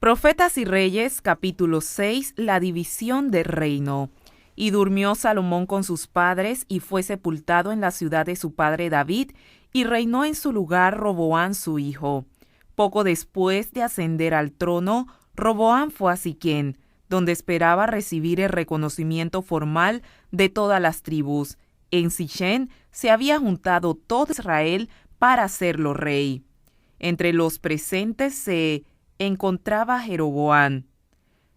Profetas y Reyes, capítulo 6, la división del reino. Y durmió Salomón con sus padres, y fue sepultado en la ciudad de su padre David, y reinó en su lugar Roboam su hijo. Poco después de ascender al trono, Roboam fue a Siquén, donde esperaba recibir el reconocimiento formal de todas las tribus. En Sichén se había juntado todo Israel para hacerlo rey. Entre los presentes se encontraba Jeroboam,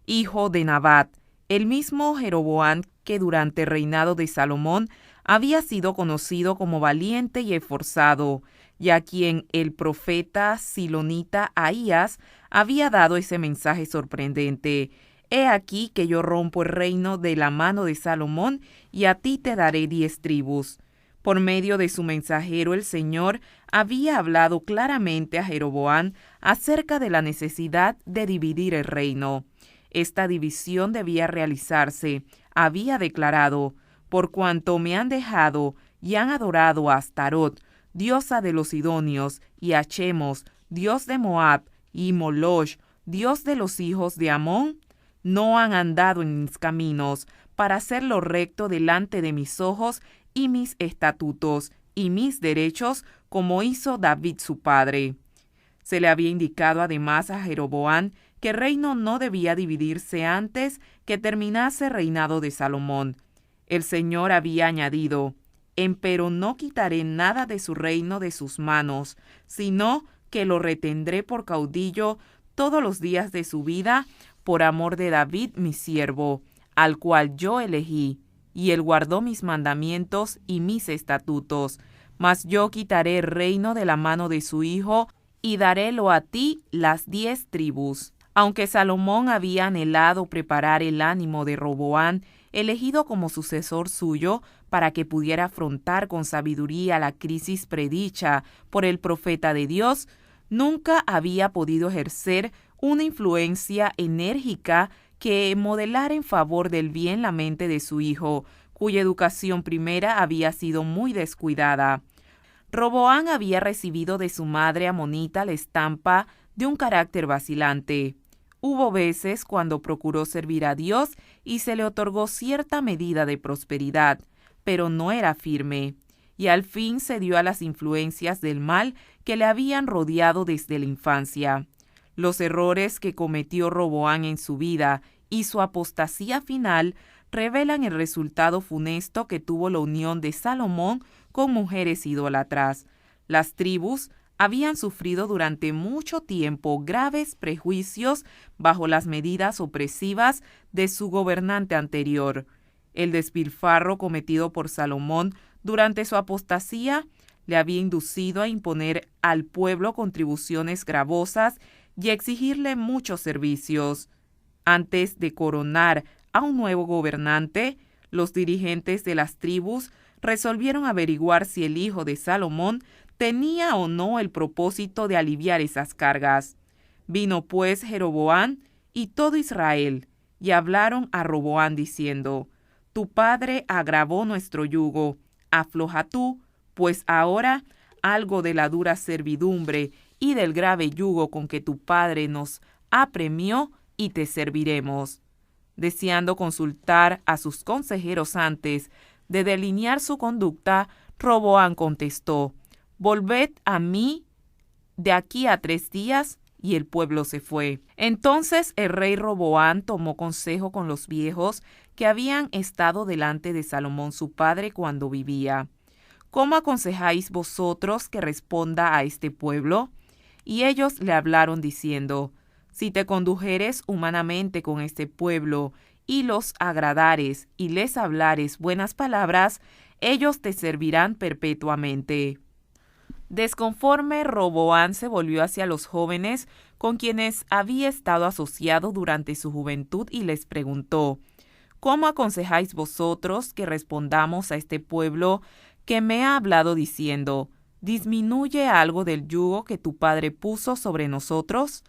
hijo de Nabat, el mismo Jeroboam que durante el reinado de Salomón había sido conocido como valiente y esforzado, y a quien el profeta silonita Ahías había dado ese mensaje sorprendente: He aquí que yo rompo el reino de la mano de Salomón, y a ti te daré 10 tribus. Por medio de su mensajero el Señor había hablado claramente a Jeroboam acerca de la necesidad de dividir el reino. Esta división debía realizarse, había declarado: por cuanto me han dejado y han adorado a Astarot, diosa de los sidonios, y a Chemos, dios de Moab, y Moloch, dios de los hijos de Amón, no han andado en mis caminos para hacer lo recto delante de mis ojos y mis estatutos y mis derechos, como hizo David su padre. Se le había indicado además a Jeroboam que el reino no debía dividirse antes que terminase el reinado de Salomón. El Señor había añadido: empero no quitaré nada de su reino de sus manos, sino que lo retendré por caudillo todos los días de su vida, por amor de David mi siervo, al cual yo elegí, y él guardó mis mandamientos y mis estatutos. Mas yo quitaré el reino de la mano de su hijo, y darélo a ti las 10 tribus. Aunque Salomón había anhelado preparar el ánimo de Roboam, elegido como sucesor suyo, para que pudiera afrontar con sabiduría la crisis predicha por el profeta de Dios, nunca había podido ejercer una influencia enérgica que modelara en favor del bien la mente de su hijo, cuya educación primera había sido muy descuidada. Roboam había recibido de su madre amonita la estampa de un carácter vacilante. Hubo veces cuando procuró servir a Dios y se le otorgó cierta medida de prosperidad, pero no era firme, y al fin cedió a las influencias del mal que le habían rodeado desde la infancia. Los errores que cometió Roboam en su vida y su apostasía final revelan el resultado funesto que tuvo la unión de Salomón con mujeres idólatras. Las tribus habían sufrido durante mucho tiempo graves prejuicios bajo las medidas opresivas de su gobernante anterior. El despilfarro cometido por Salomón durante su apostasía le había inducido a imponer al pueblo contribuciones gravosas y exigirle muchos servicios. Antes de coronar a un nuevo gobernante, los dirigentes de las tribus resolvieron averiguar si el hijo de Salomón tenía o no el propósito de aliviar esas cargas. Vino pues Jeroboam y todo Israel, y hablaron a Roboam diciendo: Tu padre agravó nuestro yugo, afloja tú, pues ahora algo de la dura servidumbre y del grave yugo con que tu padre nos apremió, y te serviremos. Deseando consultar a sus consejeros antes de delinear su conducta, Roboam contestó: Volved a mí de aquí a 3 días. Y el pueblo se fue. Entonces el rey Roboam tomó consejo con los viejos que habían estado delante de Salomón su padre cuando vivía. ¿Cómo aconsejáis vosotros que responda a este pueblo? Y ellos le hablaron diciendo: Si te condujeres humanamente con este pueblo, y los agradares, y les hablares buenas palabras, ellos te servirán perpetuamente. Desconforme, Roboam se volvió hacia los jóvenes con quienes había estado asociado durante su juventud y les preguntó: ¿Cómo aconsejáis vosotros que respondamos a este pueblo que me ha hablado diciendo: disminuye algo del yugo que tu padre puso sobre nosotros?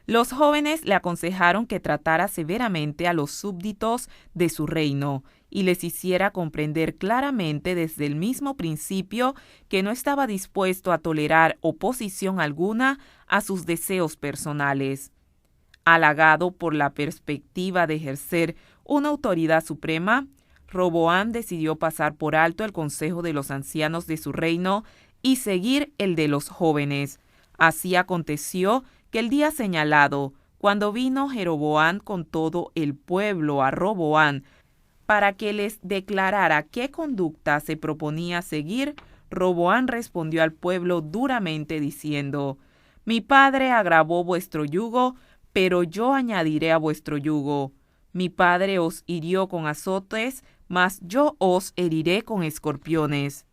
Los jóvenes le aconsejaron que tratara severamente a los súbditos de su reino y les hiciera comprender claramente desde el mismo principio que no estaba dispuesto a tolerar oposición alguna a sus deseos personales. Halagado por la perspectiva de ejercer una autoridad suprema, Roboam decidió pasar por alto el consejo de los ancianos de su reino y seguir el de los jóvenes. Así aconteció que el día señalado, cuando vino Jeroboam con todo el pueblo a Roboam para que les declarara qué conducta se proponía seguir, Roboam respondió al pueblo duramente diciendo: Mi padre agravó vuestro yugo, pero yo añadiré a vuestro yugo. Mi padre os hirió con azotes, mas yo os heriré con escorpiones.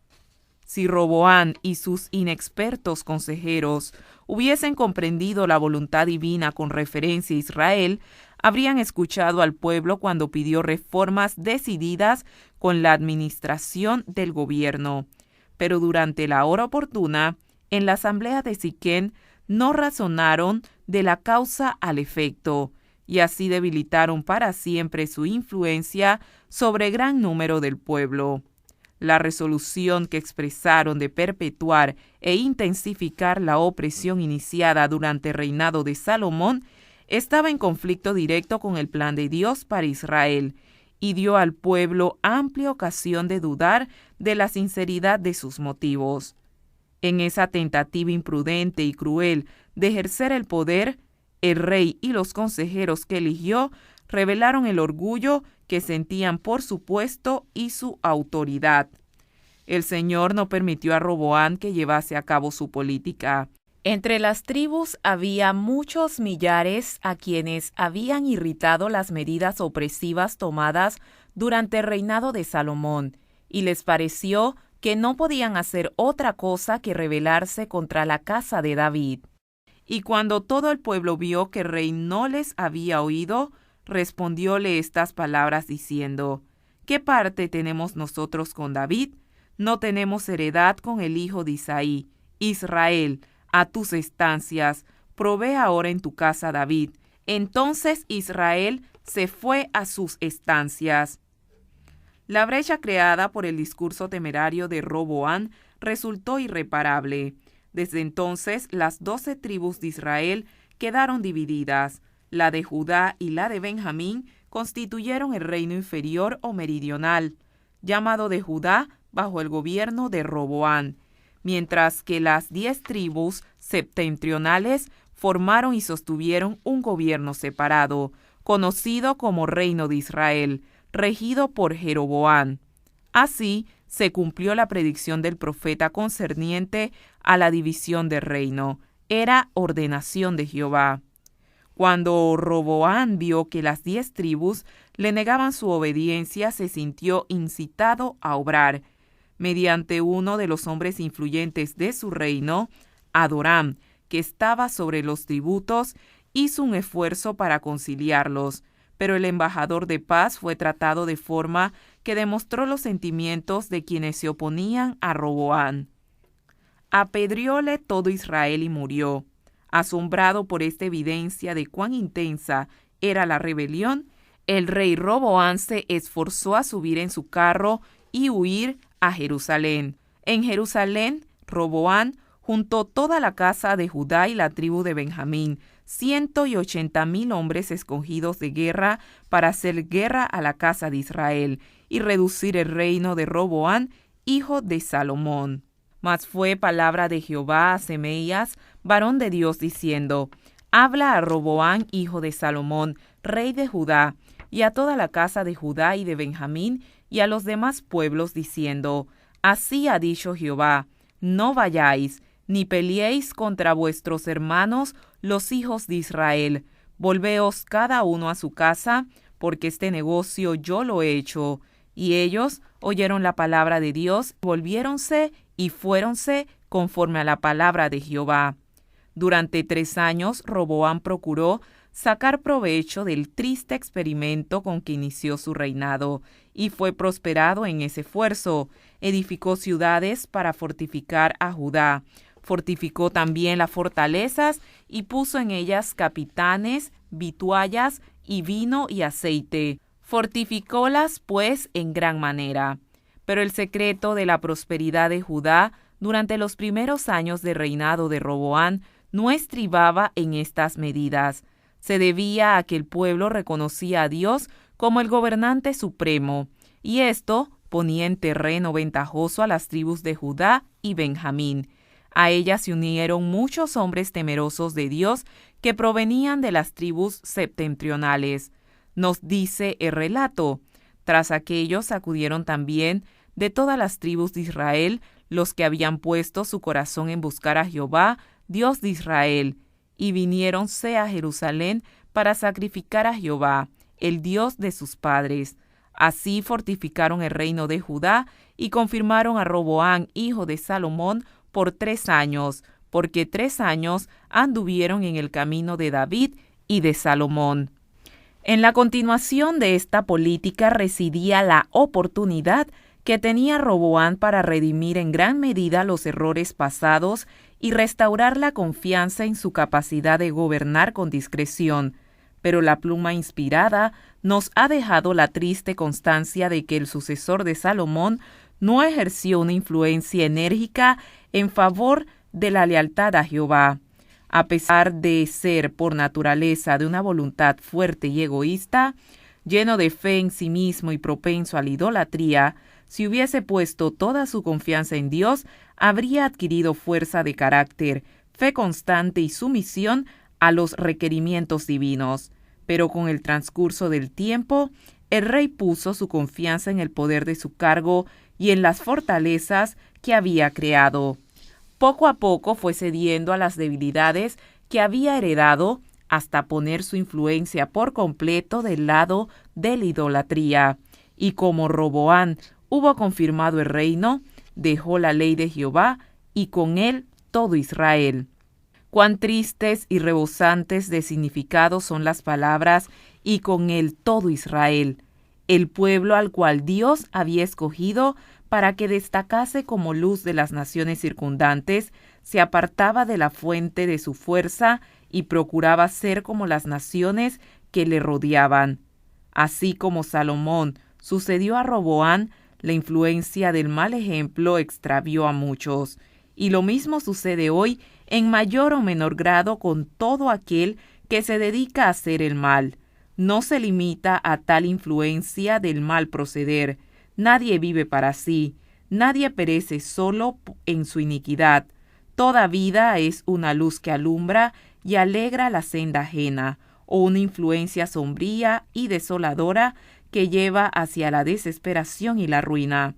Si Roboam y sus inexpertos consejeros hubiesen comprendido la voluntad divina con referencia a Israel, habrían escuchado al pueblo cuando pidió reformas decididas con la administración del gobierno. Pero durante la hora oportuna, en la asamblea de Siquén, no razonaron de la causa al efecto, y así debilitaron para siempre su influencia sobre gran número del pueblo. La resolución que expresaron de perpetuar e intensificar la opresión iniciada durante el reinado de Salomón estaba en conflicto directo con el plan de Dios para Israel y dio al pueblo amplia ocasión de dudar de la sinceridad de sus motivos. En esa tentativa imprudente y cruel de ejercer el poder, el rey y los consejeros que eligió revelaron el orgullo que sentían por su puesto y su autoridad. El Señor no permitió a Roboam que llevase a cabo su política. Entre las tribus había muchos millares a quienes habían irritado las medidas opresivas tomadas durante el reinado de Salomón, y les pareció que no podían hacer otra cosa que rebelarse contra la casa de David. Y cuando todo el pueblo vio que el rey no les había oído, respondióle estas palabras diciendo: ¿Qué parte tenemos nosotros con David? No tenemos heredad con el hijo de Isaí. Israel, a tus estancias, provee ahora en tu casa David. Entonces Israel se fue a sus estancias. La brecha creada por el discurso temerario de Roboam resultó irreparable. Desde entonces, las 12 tribus de Israel quedaron divididas. La de Judá y la de Benjamín constituyeron el reino inferior o meridional, llamado de Judá bajo el gobierno de Roboam, mientras que las 10 tribus septentrionales formaron y sostuvieron un gobierno separado, conocido como Reino de Israel, regido por Jeroboam. Así se cumplió la predicción del profeta concerniente a la división del reino. Era ordenación de Jehová. Cuando Roboam vio que las 10 tribus le negaban su obediencia, se sintió incitado a obrar. Mediante uno de los hombres influyentes de su reino, Adoram, que estaba sobre los tributos, hizo un esfuerzo para conciliarlos, pero el embajador de paz fue tratado de forma que demostró los sentimientos de quienes se oponían a Roboam. Apedreóle todo Israel y murió. Asombrado por esta evidencia de cuán intensa era la rebelión, el rey Roboam se esforzó a subir en su carro y huir a Jerusalén. En Jerusalén, Roboam juntó toda la casa de Judá y la tribu de Benjamín, 180,000 hombres escogidos de guerra para hacer guerra a la casa de Israel y reducir el reino de Roboam, hijo de Salomón. Mas fue palabra de Jehová a Semaías, varón de Dios, diciendo: Habla a Roboam, hijo de Salomón, rey de Judá, y a toda la casa de Judá y de Benjamín, y a los demás pueblos, diciendo: Así ha dicho Jehová: No vayáis, ni peleéis contra vuestros hermanos, los hijos de Israel. Volveos cada uno a su casa, porque este negocio yo lo he hecho. Y ellos oyeron la palabra de Dios, volviéronse y fuéronse conforme a la palabra de Jehová. Durante 3 años, Roboam procuró sacar provecho del triste experimento con que inició su reinado, y fue prosperado en ese esfuerzo. Edificó ciudades para fortificar a Judá. Fortificó también las fortalezas y puso en ellas capitanes, vituallas y vino y aceite. Fortificólas, pues, en gran manera. Pero el secreto de la prosperidad de Judá durante los primeros años de reinado de Roboam no estribaba en estas medidas, Se debía a que el pueblo reconocía a Dios como el gobernante supremo, y esto ponía en terreno ventajoso a las tribus de Judá y Benjamín. A ellas se unieron muchos hombres temerosos de Dios que provenían de las tribus septentrionales. Nos dice el relato: tras aquellos acudieron también de todas las tribus de Israel los que habían puesto su corazón en buscar a Jehová, Dios de Israel, y viniéronse a Jerusalén para sacrificar a Jehová, el Dios de sus padres. Así fortificaron el reino de Judá y confirmaron a Roboam, hijo de Salomón, por 3 años, porque 3 años anduvieron en el camino de David y de Salomón. En la continuación de esta política residía la oportunidad que tenía Roboam para redimir en gran medida los errores pasados y restaurar la confianza en su capacidad de gobernar con discreción. Pero la pluma inspirada nos ha dejado la triste constancia de que el sucesor de Salomón no ejerció una influencia enérgica en favor de la lealtad a Jehová. A pesar de ser por naturaleza de una voluntad fuerte y egoísta, lleno de fe en sí mismo y propenso a la idolatría, si hubiese puesto toda su confianza en Dios, habría adquirido fuerza de carácter, fe constante y sumisión a los requerimientos divinos. Pero con el transcurso del tiempo, el rey puso su confianza en el poder de su cargo y en las fortalezas que había creado. Poco a poco fue cediendo a las debilidades que había heredado hasta poner su influencia por completo del lado de la idolatría. Y como Roboam hubo confirmado el reino, dejó la ley de Jehová y con él todo Israel. Cuán tristes y rebosantes de significado son las palabras «y con él todo Israel», el pueblo al cual Dios había escogido para que destacase como luz de las naciones circundantes, se apartaba de la fuente de su fuerza y procuraba ser como las naciones que le rodeaban. Así como Salomón sucedió a Roboam, la influencia del mal ejemplo extravió a muchos, y lo mismo sucede hoy en mayor o menor grado con todo aquel que se dedica a hacer el mal. No se limita a tal influencia del mal proceder. Nadie vive para sí, nadie perece solo en su iniquidad. Toda vida es una luz que alumbra y alegra la senda ajena, o una influencia sombría y desoladora que lleva hacia la desesperación y la ruina.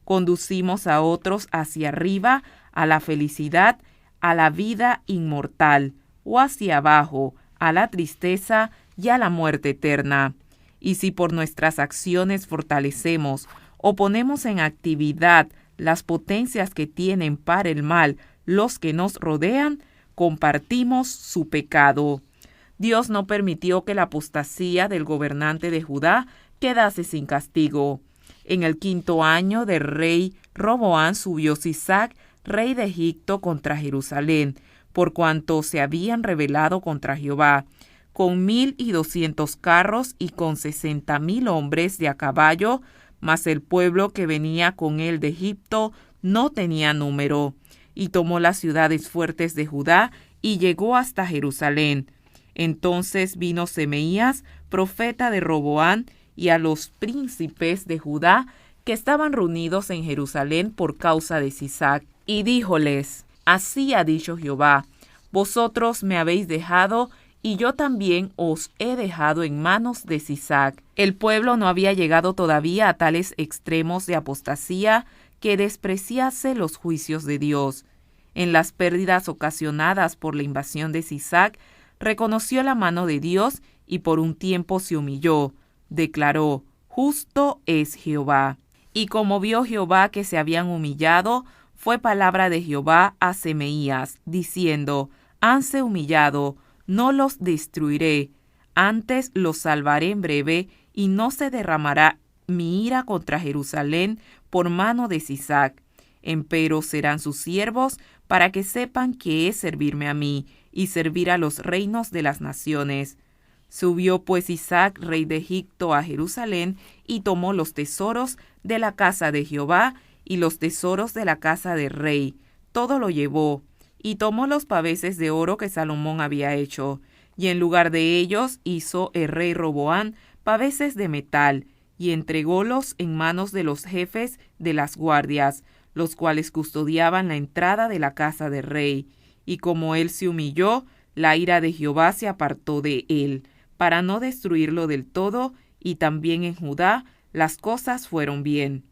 Conducimos a otros hacia arriba, a la felicidad, a la vida inmortal, o hacia abajo, a la tristeza y a la muerte eterna. Y si por nuestras acciones fortalecemos o ponemos en actividad las potencias que tienen para el mal los que nos rodean, compartimos su pecado. Dios no permitió que la apostasía del gobernante de Judá quedase sin castigo. En el 5º año del rey Roboam subió Sisac, rey de Egipto, contra Jerusalén, por cuanto se habían rebelado contra Jehová, con 1,200 carros y con 60,000 hombres de a caballo, mas el pueblo que venía con él de Egipto no tenía número. Y tomó las ciudades fuertes de Judá y llegó hasta Jerusalén. Entonces vino Semeías, profeta de Roboam, y a los príncipes de Judá que estaban reunidos en Jerusalén por causa de Sisac, y díjoles: Así ha dicho Jehová, vosotros me habéis dejado, y yo también os he dejado en manos de Sisac. El pueblo no había llegado todavía a tales extremos de apostasía que despreciase los juicios de Dios. En las pérdidas ocasionadas por la invasión de Sisac, reconoció la mano de Dios y por un tiempo se humilló. Declaró: Justo es Jehová. Y como vio Jehová que se habían humillado, fue palabra de Jehová a Semeías, diciendo: Hanse humillado, no los destruiré, antes los salvaré en breve, y no se derramará mi ira contra Jerusalén por mano de Sisac. Empero serán sus siervos, para que sepan que es servirme a mí, y servir a los reinos de las naciones. Subió pues Sisac, rey de Egipto, a Jerusalén, y tomó los tesoros de la casa de Jehová, y los tesoros de la casa del rey. Todo lo llevó, y tomó los paveses de oro que Salomón había hecho, y en lugar de ellos hizo el rey Roboam paveses de metal, y entrególos en manos de los jefes de las guardias, los cuales custodiaban la entrada de la casa del rey. Y como él se humilló, la ira de Jehová se apartó de él, para no destruirlo del todo, y también en Judá las cosas fueron bien.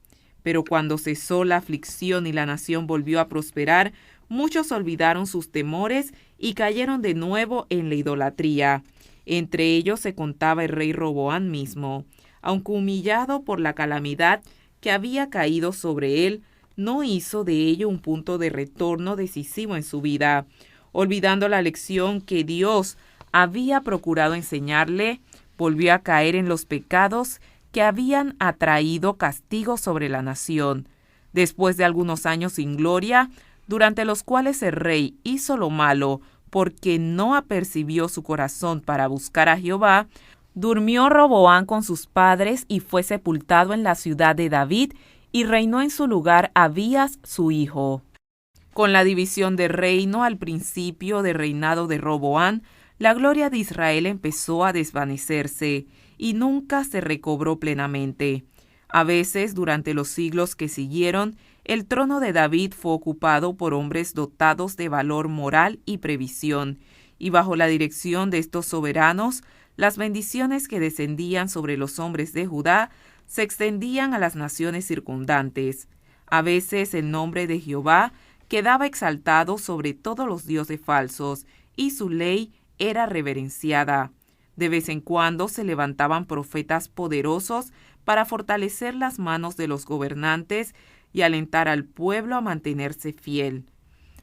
Pero cuando cesó la aflicción y la nación volvió a prosperar, muchos olvidaron sus temores y cayeron de nuevo en la idolatría. Entre ellos se contaba el rey Roboam mismo. Aunque humillado por la calamidad que había caído sobre él, no hizo de ello un punto de retorno decisivo en su vida. Olvidando la lección que Dios había procurado enseñarle, volvió a caer en los pecados que habían atraído castigo sobre la nación. Después de algunos años sin gloria, durante los cuales el rey hizo lo malo porque no apercibió su corazón para buscar a Jehová, durmió Roboam con sus padres y fue sepultado en la ciudad de David, y reinó en su lugar Abías su hijo. Con la división del reino al principio del reinado de Roboam, la gloria de Israel empezó a desvanecerse y nunca se recobró plenamente. A veces, durante los siglos que siguieron, el trono de David fue ocupado por hombres dotados de valor moral y previsión, y bajo la dirección de estos soberanos, las bendiciones que descendían sobre los hombres de Judá se extendían a las naciones circundantes. A veces el nombre de Jehová quedaba exaltado sobre todos los dioses falsos, y su ley era reverenciada. De vez en cuando se levantaban profetas poderosos para fortalecer las manos de los gobernantes y alentar al pueblo a mantenerse fiel.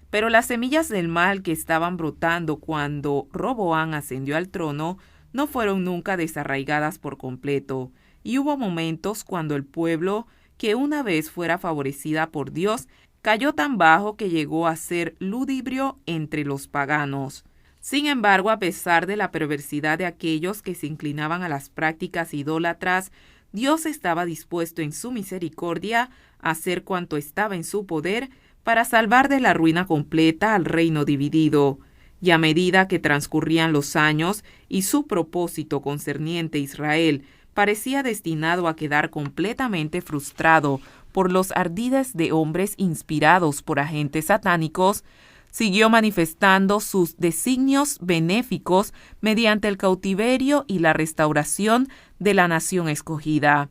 Pero las semillas del mal que estaban brotando cuando Roboam ascendió al trono no fueron nunca desarraigadas por completo, y hubo momentos cuando el pueblo, que una vez fuera favorecida por Dios, cayó tan bajo que llegó a ser ludibrio entre los paganos. Sin embargo, a pesar de la perversidad de aquellos que se inclinaban a las prácticas idólatras, Dios estaba dispuesto en su misericordia a hacer cuanto estaba en su poder para salvar de la ruina completa al reino dividido. Y a medida que transcurrían los años y su propósito concerniente a Israel parecía destinado a quedar completamente frustrado por los ardides de hombres inspirados por agentes satánicos, siguió manifestando sus designios benéficos mediante el cautiverio y la restauración de la nación escogida.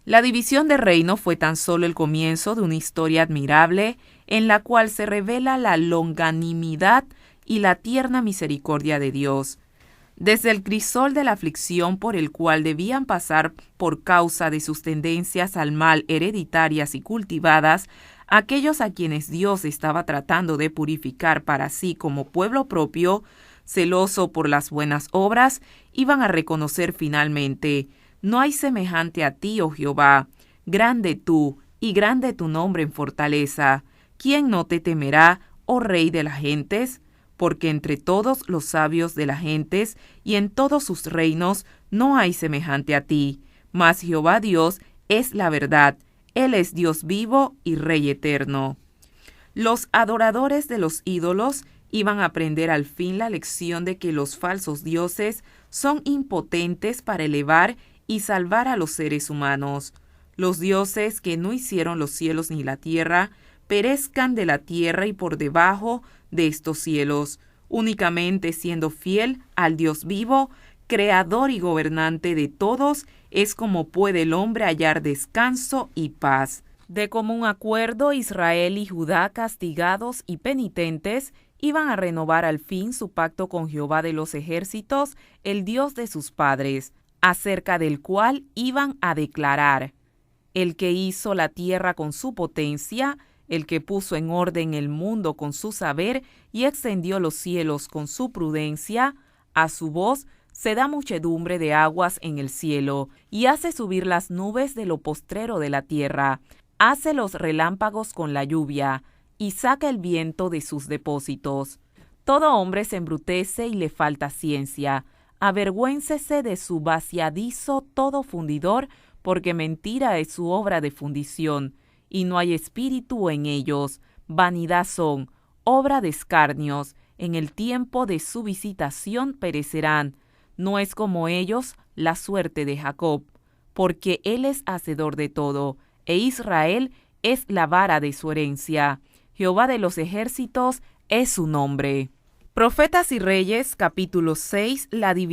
La división del reino fue tan solo el comienzo de una historia admirable en la cual se revela la longanimidad y la tierna misericordia de Dios. Desde el crisol de la aflicción por el cual debían pasar por causa de sus tendencias al mal hereditarias y cultivadas, aquellos a quienes Dios estaba tratando de purificar para sí como pueblo propio, celoso por las buenas obras, iban a reconocer finalmente: no hay semejante a ti, oh Jehová, grande tú y grande tu nombre en fortaleza. ¿Quién no te temerá, oh Rey de las gentes? Porque entre todos los sabios de las gentes y en todos sus reinos no hay semejante a ti. Mas Jehová Dios es la verdad. Él es Dios vivo y Rey eterno. Los adoradores de los ídolos iban a aprender al fin la lección de que los falsos dioses son impotentes para elevar y salvar a los seres humanos. Los dioses que no hicieron los cielos ni la tierra perezcan de la tierra y por debajo de estos cielos, únicamente siendo fiel al Dios vivo, creador y gobernante de todos, es como puede el hombre hallar descanso y paz. De común acuerdo, Israel y Judá, castigados y penitentes, iban a renovar al fin su pacto con Jehová de los ejércitos, el Dios de sus padres, acerca del cual iban a declarar: el que hizo la tierra con su potencia, el que puso en orden el mundo con su saber y extendió los cielos con su prudencia, a su voz se da muchedumbre de aguas en el cielo, y hace subir las nubes de lo postrero de la tierra, hace los relámpagos con la lluvia, y saca el viento de sus depósitos. Todo hombre se embrutece y le falta ciencia. Avergüéncese de su vaciadizo todo fundidor, porque mentira es su obra de fundición, y no hay espíritu en ellos. Vanidad son, obra de escarnios, en el tiempo de su visitación perecerán. No es como ellos la suerte de Jacob, porque él es hacedor de todo, e Israel es la vara de su herencia. Jehová de los ejércitos es su nombre. Profetas y Reyes, capítulo 6, la división